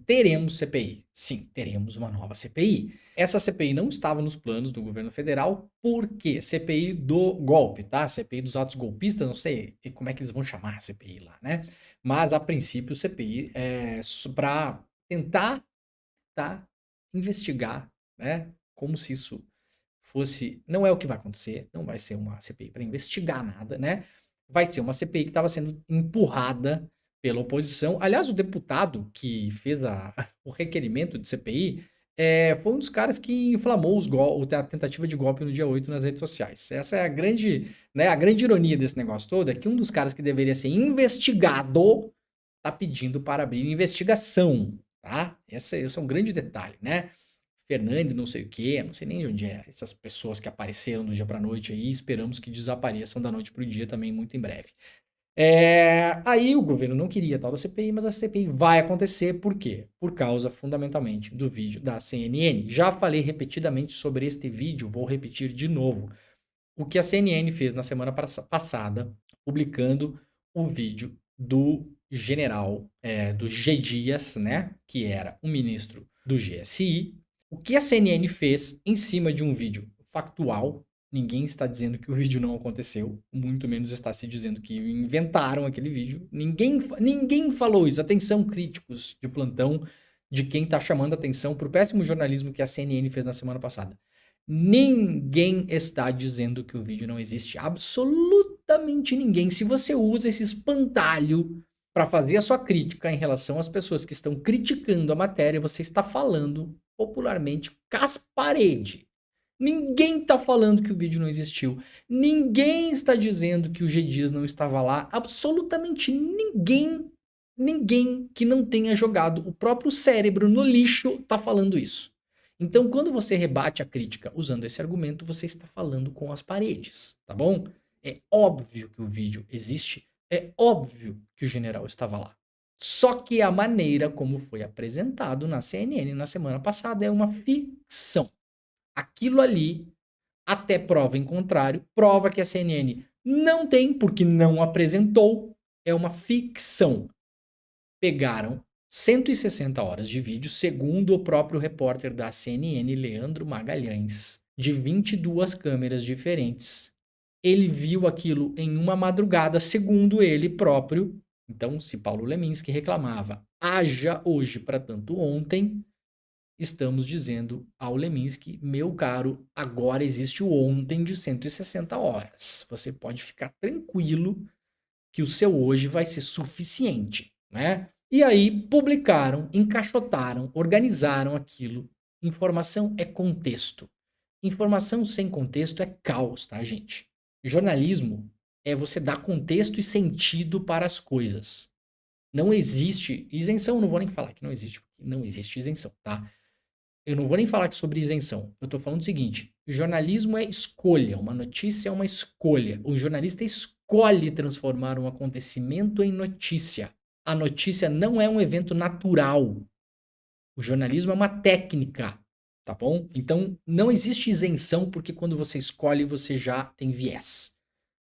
teremos CPI. Sim, teremos uma nova CPI. Essa CPI não estava nos planos do governo federal, por quê? CPI do golpe, tá? CPI dos atos golpistas, não sei como é que eles vão chamar a CPI lá, né? Mas, a princípio, CPI é para tentar investigar, né? Como se isso fosse. Não é o que vai acontecer, não vai ser uma CPI para investigar nada, né? Vai ser uma CPI que estava sendo empurrada pela oposição. Aliás, o deputado que fez o requerimento de CPI foi um dos caras que inflamou a tentativa de golpe no dia 8 nas redes sociais. Essa é a grande ironia desse negócio todo, é que um dos caras que deveria ser investigado tá pedindo para abrir investigação, tá? Esse é um grande detalhe, né? Fernandes, não sei o quê, não sei nem de onde é. Essas pessoas que apareceram do dia para noite aí, esperamos que desapareçam da noite para o dia também muito em breve. Aí o governo não queria tal da CPI, mas a CPI vai acontecer, por quê? Por causa, fundamentalmente, do vídeo da CNN. Já falei repetidamente sobre este vídeo, vou repetir de novo. O que a CNN fez na semana passada, publicando o vídeo do general, do G. Dias, né? Que era o ministro do GSI. O que a CNN fez em cima de um vídeo factual, ninguém está dizendo que o vídeo não aconteceu, muito menos está se dizendo que inventaram aquele vídeo. Ninguém falou isso. Atenção, críticos de plantão, de quem está chamando atenção para o péssimo jornalismo que a CNN fez na semana passada. Ninguém está dizendo que o vídeo não existe. Absolutamente ninguém. Se você usa esse espantalho para fazer a sua crítica em relação às pessoas que estão criticando a matéria, você está falando popularmente com as paredes. Ninguém está falando que o vídeo não existiu. Ninguém está dizendo que o G. Dias não estava lá. Absolutamente ninguém que não tenha jogado o próprio cérebro no lixo está falando isso. Então, quando você rebate a crítica usando esse argumento, você está falando com as paredes, tá bom? É óbvio que o vídeo existe, é óbvio que o general estava lá. Só que a maneira como foi apresentado na CNN na semana passada é uma ficção. Aquilo ali, até prova em contrário, prova que a CNN não tem, porque não apresentou, é uma ficção. Pegaram 160 horas de vídeo, segundo o próprio repórter da CNN, Leandro Magalhães, de 22 câmeras diferentes. Ele viu aquilo em uma madrugada, segundo ele próprio. Então, se Paulo Leminski reclamava, haja hoje para tanto ontem, estamos dizendo ao Leminski, meu caro, agora existe o ontem de 160 horas. Você pode ficar tranquilo que o seu hoje vai ser suficiente, né? E aí publicaram, encaixotaram, organizaram aquilo. Informação é contexto. Informação sem contexto é caos, tá, gente? Jornalismo é você dar contexto e sentido para as coisas. Não existe isenção, não vou nem falar que não existe, porque não existe isenção, tá? Eu não vou nem falar sobre isenção. Eu tô falando o seguinte: jornalismo é escolha, uma notícia é uma escolha. O jornalista escolhe transformar um acontecimento em notícia. A notícia não é um evento natural. O jornalismo é uma técnica, tá bom? Então, não existe isenção porque quando você escolhe, você já tem viés.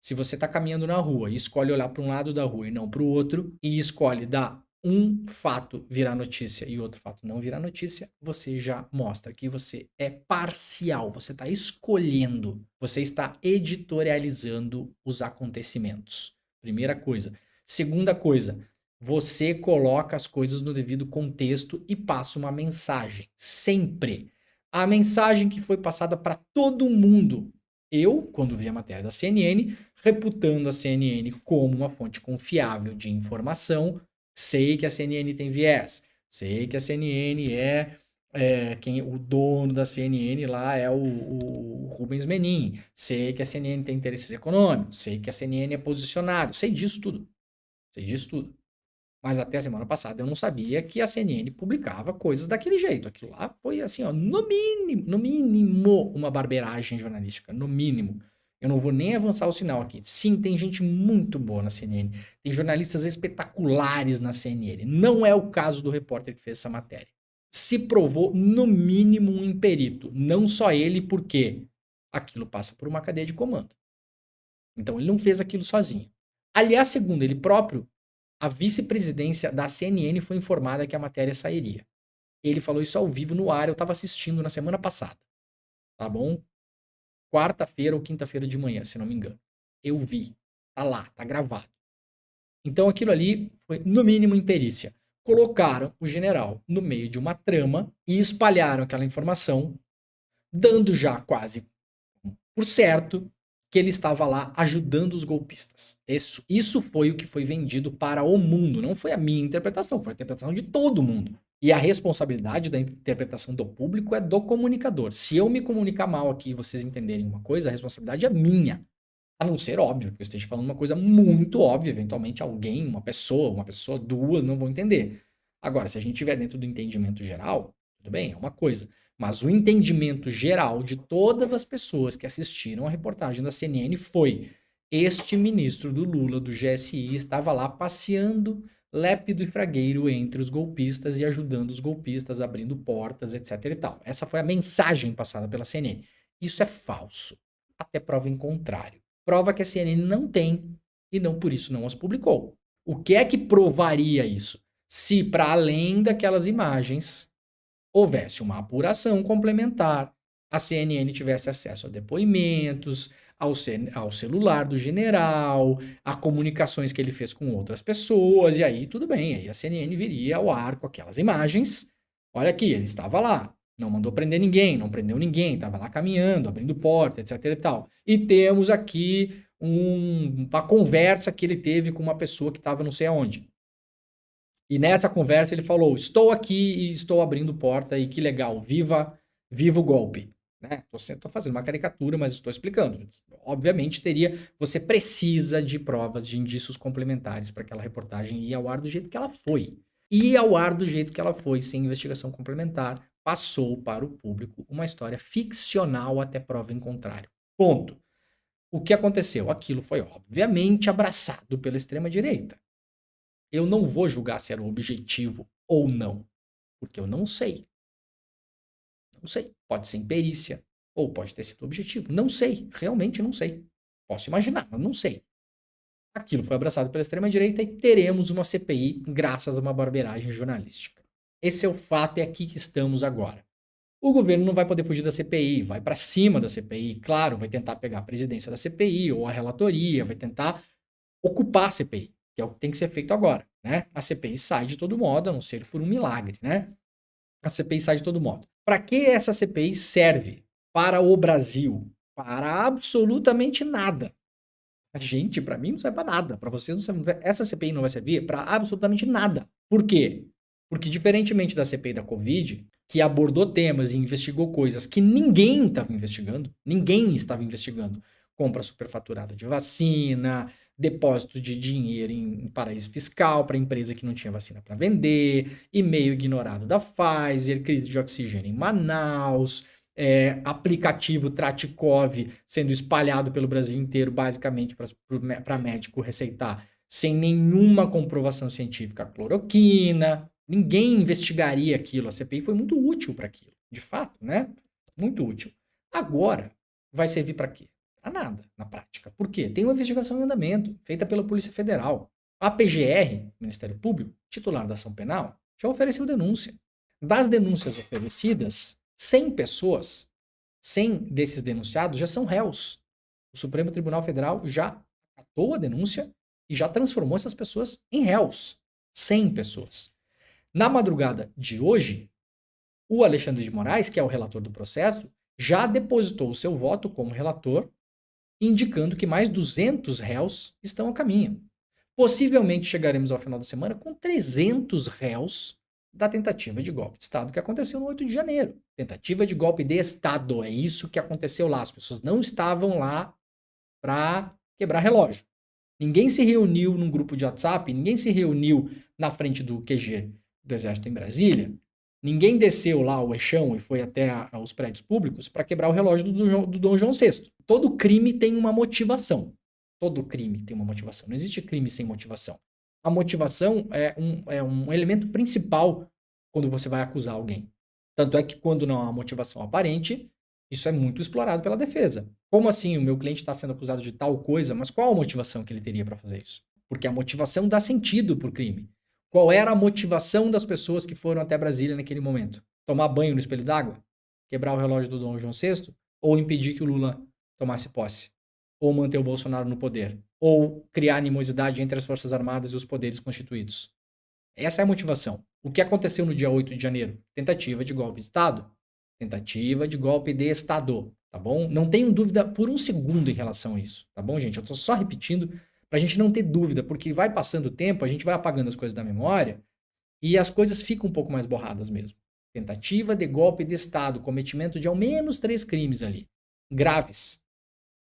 Se você está caminhando na rua e escolhe olhar para um lado da rua e não para o outro, e escolhe dar um fato virar notícia e outro fato não virar notícia, você já mostra que você é parcial, você está escolhendo, você está editorializando os acontecimentos. Primeira coisa. Segunda coisa, você coloca as coisas no devido contexto e passa uma mensagem. Sempre. A mensagem que foi passada para todo mundo. Eu, quando vi a matéria da CNN, reputando a CNN como uma fonte confiável de informação, sei que a CNN tem viés, sei que a CNN o dono da CNN lá é o Rubens Menin, sei que a CNN tem interesses econômicos, sei que a CNN é posicionado, sei disso tudo, sei disso tudo. Mas até a semana passada eu não sabia que a CNN publicava coisas daquele jeito. Aquilo lá foi assim, ó, no mínimo, uma barbeiragem jornalística, no mínimo. Eu não vou nem avançar o sinal aqui. Sim, tem gente muito boa na CNN. Tem jornalistas espetaculares na CNN. Não é o caso do repórter que fez essa matéria. Se provou, no mínimo, um imperito. Não só ele, porque aquilo passa por uma cadeia de comando. Então, ele não fez aquilo sozinho. Aliás, segundo ele próprio, A vice-presidência da CNN foi informada que a matéria sairia. Ele falou isso ao vivo no ar, eu estava assistindo na semana passada, tá bom? Quarta-feira ou quinta-feira de manhã, se não me engano. Eu vi. Tá lá, tá gravado. Então aquilo ali foi, no mínimo, imperícia. Colocaram o general no meio de uma trama e espalharam aquela informação, dando já quase por certo que ele estava lá ajudando os golpistas. Isso foi o que foi vendido para o mundo. Não foi a minha interpretação, foi a interpretação de todo mundo. E a responsabilidade da interpretação do público é do comunicador. Se eu me comunicar mal aqui e vocês entenderem uma coisa, a responsabilidade é minha. A não ser óbvio que eu esteja falando uma coisa muito óbvia, eventualmente alguém, uma pessoa, duas não vão entender. Agora, se a gente estiver dentro do entendimento geral, tudo bem, é uma coisa. Mas o entendimento geral de todas as pessoas que assistiram a reportagem da CNN foi: este ministro do Lula, do GSI, estava lá passeando lépido e fragueiro entre os golpistas e ajudando os golpistas, abrindo portas, etc e tal. Essa foi a mensagem passada pela CNN. Isso é falso, até prova em contrário. Prova que a CNN não tem e não por isso não as publicou. O que é que provaria isso? Se para além daquelas imagens houvesse uma apuração complementar, a CNN tivesse acesso a depoimentos, ao celular do general, a comunicações que ele fez com outras pessoas, e aí tudo bem, aí a CNN viria ao ar com aquelas imagens. Olha aqui, ele estava lá, não mandou prender ninguém, não prendeu ninguém, estava lá caminhando, abrindo porta, etc e tal. E temos aqui uma conversa que ele teve com uma pessoa que estava não sei aonde. E nessa conversa ele falou: estou aqui e estou abrindo porta e que legal, viva o golpe. Né? Tô fazendo uma caricatura, mas estou explicando. Obviamente você precisa de provas, de indícios complementares para aquela reportagem ir ao ar do jeito que ela foi. Ir ao ar do jeito que ela foi, sem investigação complementar, passou para o público uma história ficcional até prova em contrário. Ponto. O que aconteceu? Aquilo foi obviamente abraçado pela extrema-direita. Eu não vou julgar se era o objetivo ou não, porque eu não sei. Não sei. Pode ser imperícia, ou pode ter sido objetivo. Não sei. Realmente não sei. Posso imaginar, mas não sei. Aquilo foi abraçado pela extrema-direita e teremos uma CPI graças a uma barbeiragem jornalística. Esse é o fato, é aqui que estamos agora. O governo não vai poder fugir da CPI, vai para cima da CPI, claro, vai tentar pegar a presidência da CPI ou a relatoria, vai tentar ocupar a CPI, que é o que tem que ser feito agora, né? A CPI sai de todo modo, a não ser por um milagre, né? A CPI sai de todo modo. Para que essa CPI serve para o Brasil? Para absolutamente nada. Gente, para mim não serve para nada. Para vocês não serve. Essa CPI não vai servir para absolutamente nada. Por quê? Porque diferentemente da CPI da Covid, que abordou temas e investigou coisas que ninguém estava investigando, compra superfaturada de vacina, depósito de dinheiro em paraíso fiscal para empresa que não tinha vacina para vender, e-mail ignorado da Pfizer, crise de oxigênio em Manaus, aplicativo Tratikov sendo espalhado pelo Brasil inteiro, basicamente para médico receitar sem nenhuma comprovação científica cloroquina. Ninguém investigaria aquilo. A CPI foi muito útil para aquilo, de fato, né? Muito útil. Agora, vai servir para quê? Para nada, na prática. Por quê? Tem uma investigação em andamento, feita pela Polícia Federal. A PGR, Ministério Público, titular da ação penal, já ofereceu denúncia. Das denúncias oferecidas, 100 pessoas, 100 desses denunciados já são réus. O Supremo Tribunal Federal já acatou a denúncia e já transformou essas pessoas em réus. 100 pessoas. Na madrugada de hoje, o Alexandre de Moraes, que é o relator do processo, já depositou o seu voto como relator, indicando que mais 200 réus estão a caminho. Possivelmente chegaremos ao final da semana com 300 réus da tentativa de golpe de Estado que aconteceu no 8 de janeiro. Tentativa de golpe de Estado, é isso que aconteceu lá. As pessoas não estavam lá para quebrar relógio. Ninguém se reuniu num grupo de WhatsApp, ninguém se reuniu na frente do QG do Exército em Brasília, ninguém desceu lá o eixão e foi até os prédios públicos para quebrar o relógio do Dom João VI. Todo crime tem uma motivação. Todo crime tem uma motivação. Não existe crime sem motivação. A motivação é um elemento principal quando você vai acusar alguém. Tanto é que quando não há motivação aparente, isso é muito explorado pela defesa. Como assim o meu cliente está sendo acusado de tal coisa, mas qual a motivação que ele teria para fazer isso? porque a motivação dá sentido pro crime. Qual era a motivação das pessoas que foram até Brasília naquele momento? Tomar banho no espelho d'água? Quebrar o relógio do Dom João VI? Ou impedir que o Lula tomasse posse? Ou manter o Bolsonaro no poder? Ou criar animosidade entre as Forças Armadas e os poderes constituídos? Essa é a motivação. O que aconteceu no dia 8 de janeiro? Tentativa de golpe de Estado. Tentativa de golpe de Estado, tá bom? Não tenho dúvida por um segundo em relação a isso, tá bom, gente? Eu tô só repetindo pra gente não ter dúvida, porque vai passando o tempo, a gente vai apagando as coisas da memória e as coisas ficam um pouco mais borradas mesmo. Tentativa de golpe de Estado, cometimento de ao menos 3 crimes ali, graves.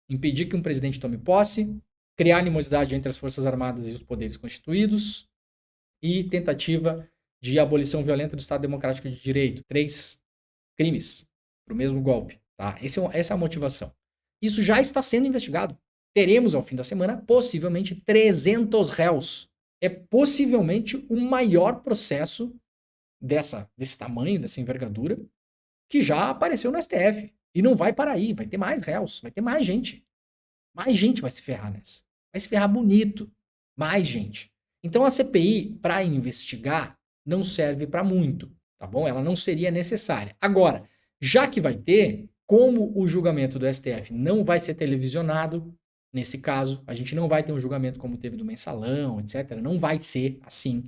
Impedir que um presidente tome posse, criar animosidade entre as Forças Armadas e os poderes constituídos e tentativa de abolição violenta do Estado Democrático de Direito. 3 crimes para o mesmo golpe. Tá? Essa é a motivação. Isso já está sendo investigado. Teremos, ao fim da semana, possivelmente 300 réus. É possivelmente o maior processo desse tamanho, dessa envergadura, que já apareceu no STF. E não vai parar aí, vai ter mais réus, vai ter mais gente. Mais gente vai se ferrar nessa. Vai se ferrar bonito. Mais gente. Então a CPI, para investigar, não serve para muito, tá bom? Ela não seria necessária. Agora, já que vai ter, como o julgamento do STF não vai ser televisionado, nesse caso, a gente não vai ter um julgamento como teve do Mensalão, etc. Não vai ser assim,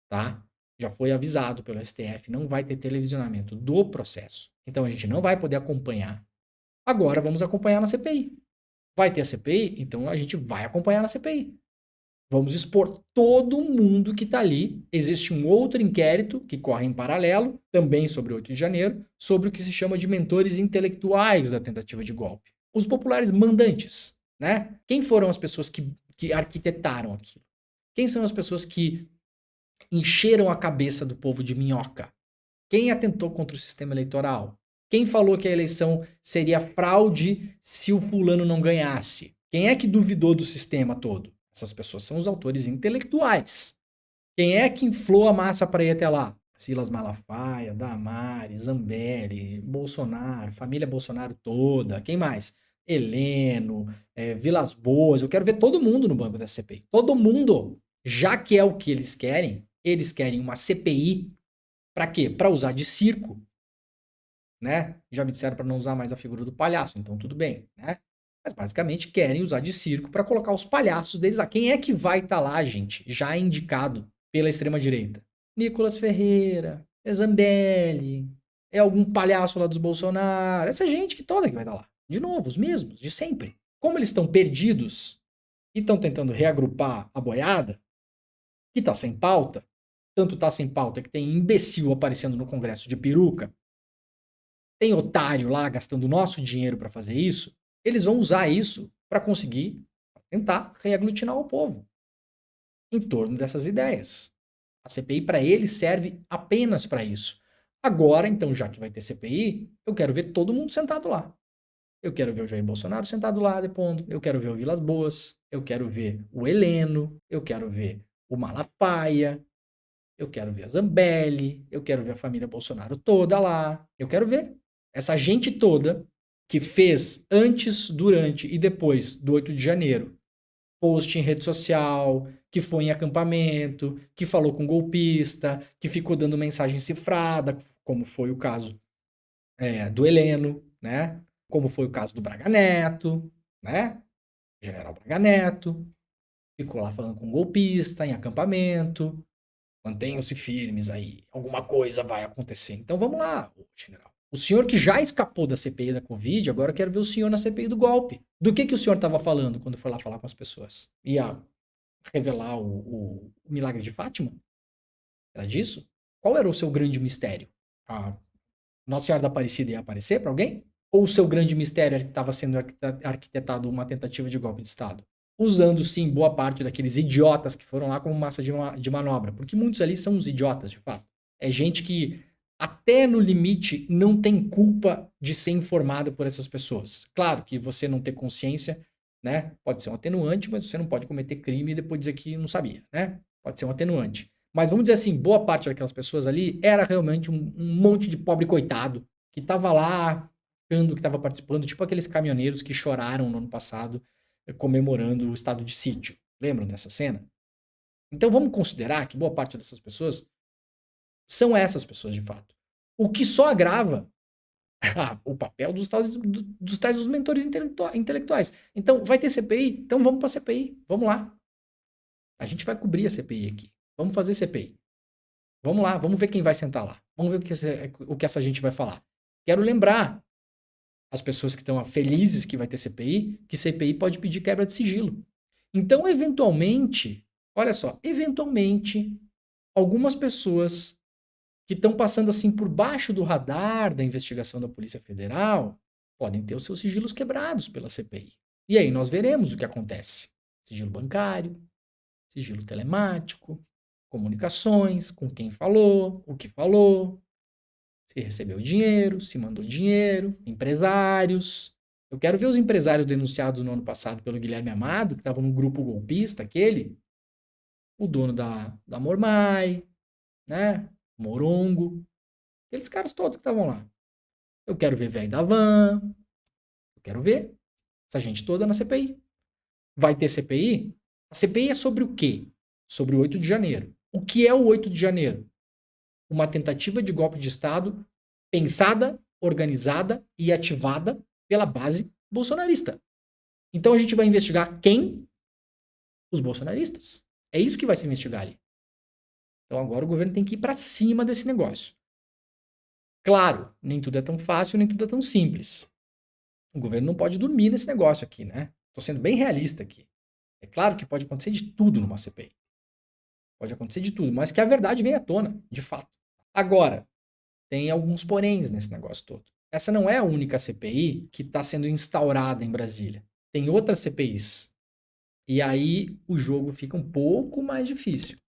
tá? Já foi avisado pelo STF, não vai ter televisionamento do processo. Então a gente não vai poder acompanhar. Agora vamos acompanhar na CPI. Vai ter a CPI? Então a gente vai acompanhar na CPI. Vamos expor todo mundo que está ali. Existe um outro inquérito que corre em paralelo, também sobre 8 de janeiro, sobre o que se chama de mentores intelectuais da tentativa de golpe. Os populares mandantes, né? Quem foram as pessoas que arquitetaram aquilo? Quem são as pessoas que encheram a cabeça do povo de minhoca? Quem atentou contra o sistema eleitoral? Quem falou que a eleição seria fraude se o fulano não ganhasse? Quem é que duvidou do sistema todo? Essas pessoas são os autores intelectuais. Quem é que inflou a massa para ir até lá? Silas Malafaia, Damares, Zambelli, Bolsonaro, família Bolsonaro toda. Quem mais? Heleno, Vilas Boas. Eu quero ver todo mundo no banco da CPI. Todo mundo. Já que é o que eles querem uma CPI. Para quê? Para usar de circo. Né? Já me disseram para não usar mais a figura do palhaço, então tudo bem, né? Mas basicamente querem usar de circo para colocar os palhaços deles lá. Quem é que vai estar lá, gente, já indicado pela extrema-direita? Nicolas Ferreira, é Zambelli, é algum palhaço lá dos Bolsonaro, essa gente que toda que vai estar lá. De novo, os mesmos, de sempre. Como eles estão perdidos e estão tentando reagrupar a boiada, que tá sem pauta, tanto tá sem pauta que tem imbecil aparecendo no Congresso de peruca, tem otário lá gastando o nosso dinheiro para fazer isso, eles vão usar isso para conseguir tentar reaglutinar o povo em torno dessas ideias. A CPI para eles serve apenas para isso. Agora, então, já que vai ter CPI, eu quero ver todo mundo sentado lá. Eu quero ver o Jair Bolsonaro sentado lá depondo, eu quero ver o Vilas Boas, eu quero ver o Heleno, eu quero ver o Malafaia, eu quero ver a Zambelli, eu quero ver a família Bolsonaro toda lá, eu quero ver. Essa gente toda que fez antes, durante e depois do 8 de janeiro post em rede social, que foi em acampamento, que falou com golpista, que ficou dando mensagem cifrada, como foi o caso do Heleno, né? Como foi o caso do Braga Neto, né? General Braga Neto, ficou lá falando com golpista em acampamento. Mantenham-se firmes aí, alguma coisa vai acontecer. Então vamos lá, general. O senhor que já escapou da CPI da Covid, agora eu quero ver o senhor na CPI do golpe. Do que o senhor estava falando quando foi lá falar com as pessoas? Ia revelar o milagre de Fátima? Era disso? Qual era o seu grande mistério? A Nossa Senhora da Aparecida ia aparecer para alguém? Ou o seu grande mistério era que estava sendo arquitetado uma tentativa de golpe de Estado? Usando, sim, boa parte daqueles idiotas que foram lá como massa de manobra. Porque muitos ali são os idiotas, de fato. É gente que, até no limite, não tem culpa de ser informada por essas pessoas. Claro que você não ter consciência, né? Pode ser um atenuante, mas você não pode cometer crime e depois dizer que não sabia, né? Pode ser um atenuante. Mas vamos dizer assim, boa parte daquelas pessoas ali era realmente um monte de pobre coitado que estava lá, que estava participando, tipo aqueles caminhoneiros que choraram no ano passado comemorando o estado de sítio. Lembram dessa cena? Então vamos considerar que boa parte dessas pessoas são essas pessoas de fato. O que só agrava o papel dos tais dos mentores intelectuais. Então, vai ter CPI? Então vamos para a CPI. Vamos lá. A gente vai cobrir a CPI aqui. Vamos fazer CPI. Vamos lá, vamos ver quem vai sentar lá. Vamos ver o que essa gente vai falar. Quero lembrar as pessoas que estão felizes que vai ter CPI, que CPI pode pedir quebra de sigilo. Então, eventualmente, olha só, eventualmente, algumas pessoas que estão passando assim por baixo do radar da investigação da Polícia Federal podem ter os seus sigilos quebrados pela CPI. E aí nós veremos o que acontece. Sigilo bancário, sigilo telemático, comunicações, com quem falou, o que falou, se recebeu dinheiro, se mandou dinheiro, empresários. Eu quero ver os empresários denunciados no ano passado pelo Guilherme Amado, que estavam no grupo golpista, aquele, o dono da Mormai, né? Morongo, aqueles caras todos que estavam lá. Eu quero ver velho da van, eu quero ver essa gente toda na CPI. Vai ter CPI? A CPI é sobre o quê? Sobre o 8 de janeiro. O que é o 8 de janeiro? Uma tentativa de golpe de Estado pensada, organizada e ativada pela base bolsonarista. Então a gente vai investigar quem? Os bolsonaristas. É isso que vai se investigar ali. Então agora o governo tem que ir para cima desse negócio. Claro, nem tudo é tão fácil, nem tudo é tão simples. O governo não pode dormir nesse negócio aqui, né? Estou sendo bem realista aqui. É claro que pode acontecer de tudo numa CPI. Pode acontecer de tudo, mas que a verdade venha à tona, de fato. Agora, tem alguns poréns nesse negócio todo. Essa não é a única CPI que está sendo instaurada em Brasília. Tem outras CPIs. E aí o jogo fica um pouco mais difícil.